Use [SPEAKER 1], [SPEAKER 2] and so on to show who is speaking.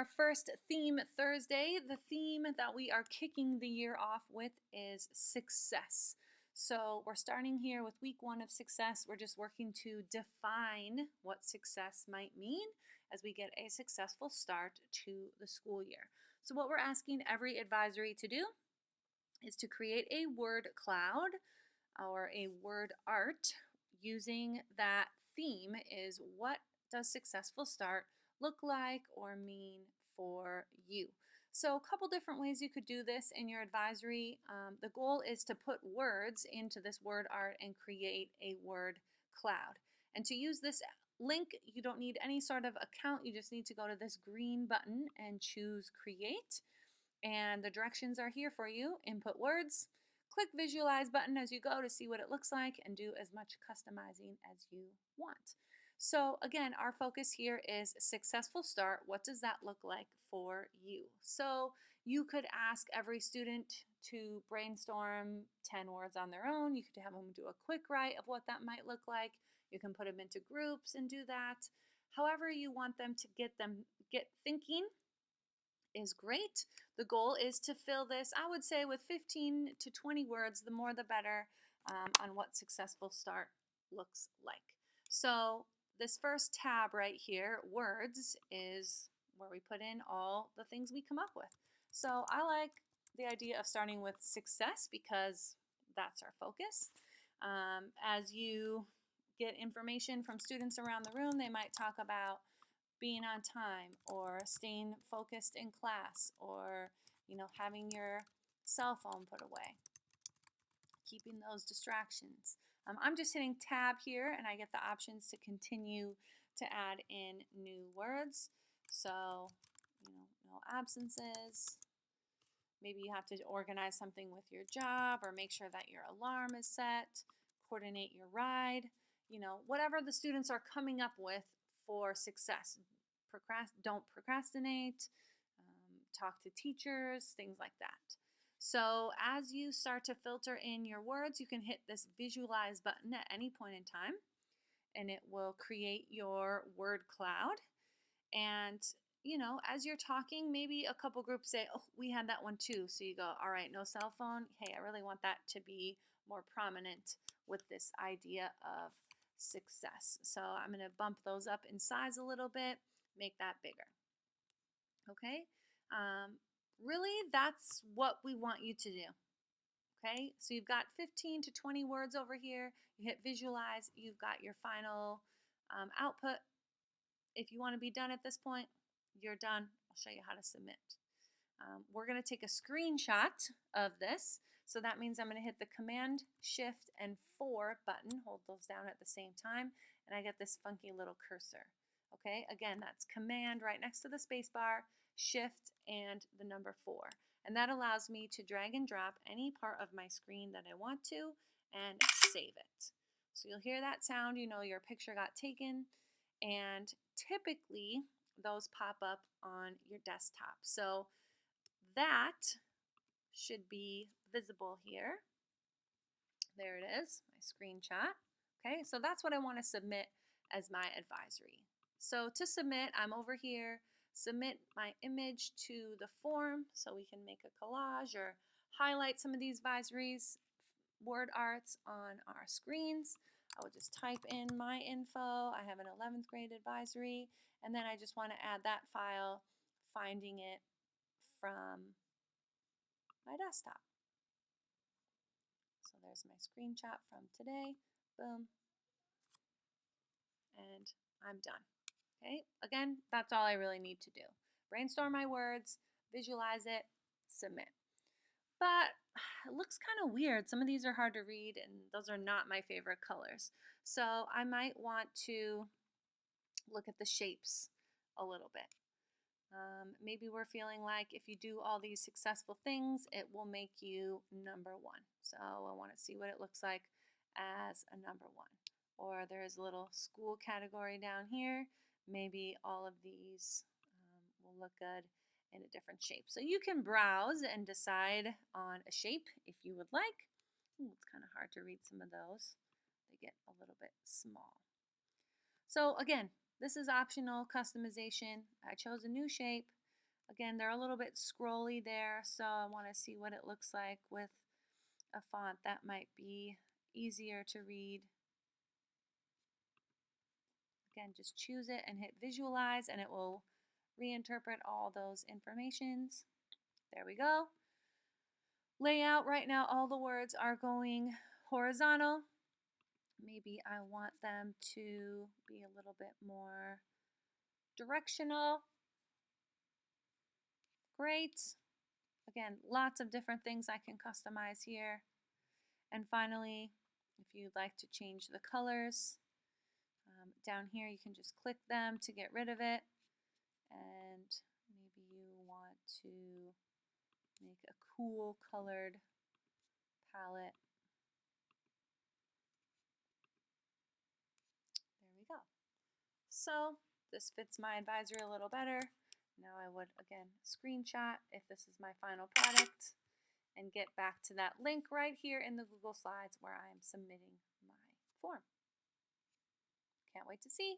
[SPEAKER 1] Our first theme Thursday, the theme that we are kicking the year off with is success. So we're starting here with week 1 of success. We're just working to define what success might mean as we get a successful start to the school year. So what we're asking every advisory to do is to create a word cloud or a word art using that theme is what does successful start look like or mean for you. So a couple different ways you could do this in your advisory. The goal is to put words into this word art and create a word cloud. And to use this link, you don't need any sort of account. You just need to go to this green button and choose create. And the directions are here for you. Input words. Click visualize button as you go to see what it looks like and do as much customizing as you want. So again, our focus here is successful start. What does that look like for you? So you could ask every student to brainstorm 10 words on their own. You could have them do a quick write of what that might look like. You can put them into groups and do that. However you want them to get thinking is great. The goal is to fill this, I would say, with 15 to 20 words, the more the better, on what successful start looks like. So this first tab right here, words, is where we put in all the things we come up with. So I like the idea of starting with success because that's our focus. As you get information from students around the room, they might talk about being on time or staying focused in class or having your cell phone put away, keeping those distractions. I'm just hitting tab here and I get the options to continue to add in new words. So no absences. Maybe you have to organize something with your job or make sure that your alarm is set, coordinate your ride, whatever the students are coming up with for success. Don't procrastinate, talk to teachers, things like that. So as you start to filter in your words, you can hit this visualize button at any point in time and it will create your word cloud. And as you're talking, maybe a couple groups say, oh, we had that one too. So you go, all right, no cell phone. Hey, I really want that to be more prominent with this idea of success. So I'm going to bump those up in size a little bit, make that bigger. Okay? Really, that's what we want you to do. Okay? So you've got 15 to 20 words over here. You hit visualize. You've got your final output. If you want to be done at this point, you're done. I'll show you how to submit. We're going to take a screenshot of this. So that means I'm going to hit the Command, Shift, and 4 button. Hold those down at the same time. And I get this funky little cursor. Okay, again, that's Command right next to the space bar, Shift, and the number 4. And that allows me to drag and drop any part of my screen that I want to and save it. So you'll hear that sound, your picture got taken. And typically, those pop up on your desktop. So that should be visible here. There it is, my screenshot. Okay, so that's what I want to submit as my advisory. So to submit, I'm over here, submit my image to the form so we can make a collage or highlight some of these advisories, word arts on our screens. I would just type in my info. I have an 11th grade advisory, and then I just want to add that file, finding it from my desktop. So there's my screenshot from today. Boom. And I'm done. Okay, again, that's all I really need to do. Brainstorm my words, visualize it, submit. But it looks kind of weird. Some of these are hard to read, and those are not my favorite colors. So I might want to look at the shapes a little bit. Maybe we're feeling like if you do all these successful things, it will make you number 1. So I want to see what it looks like as a number 1. Or there's a little school category down here. Maybe all of these will look good in a different shape. So you can browse and decide on a shape if you would like. Ooh, it's kind of hard to read some of those. They get a little bit small. So again, this is optional customization. I chose a new shape. Again, they're a little bit scrolly there, so I want to see what it looks like with a font that might be easier to read. Again, just choose it and hit visualize and it will reinterpret all those informations. There we go. Layout, right now all the words are going horizontal. Maybe I want them to be a little bit more directional. Great. Again, lots of different things I can customize here. And finally, if you'd like to change the colors, down here you can just click them to get rid of it. And maybe you want to make a cool colored palette. There we go. So this fits my advisory a little better. Now I would, again, screenshot if this is my final product and get back to that link right here in the Google Slides where I am submitting my form. Can't wait to see.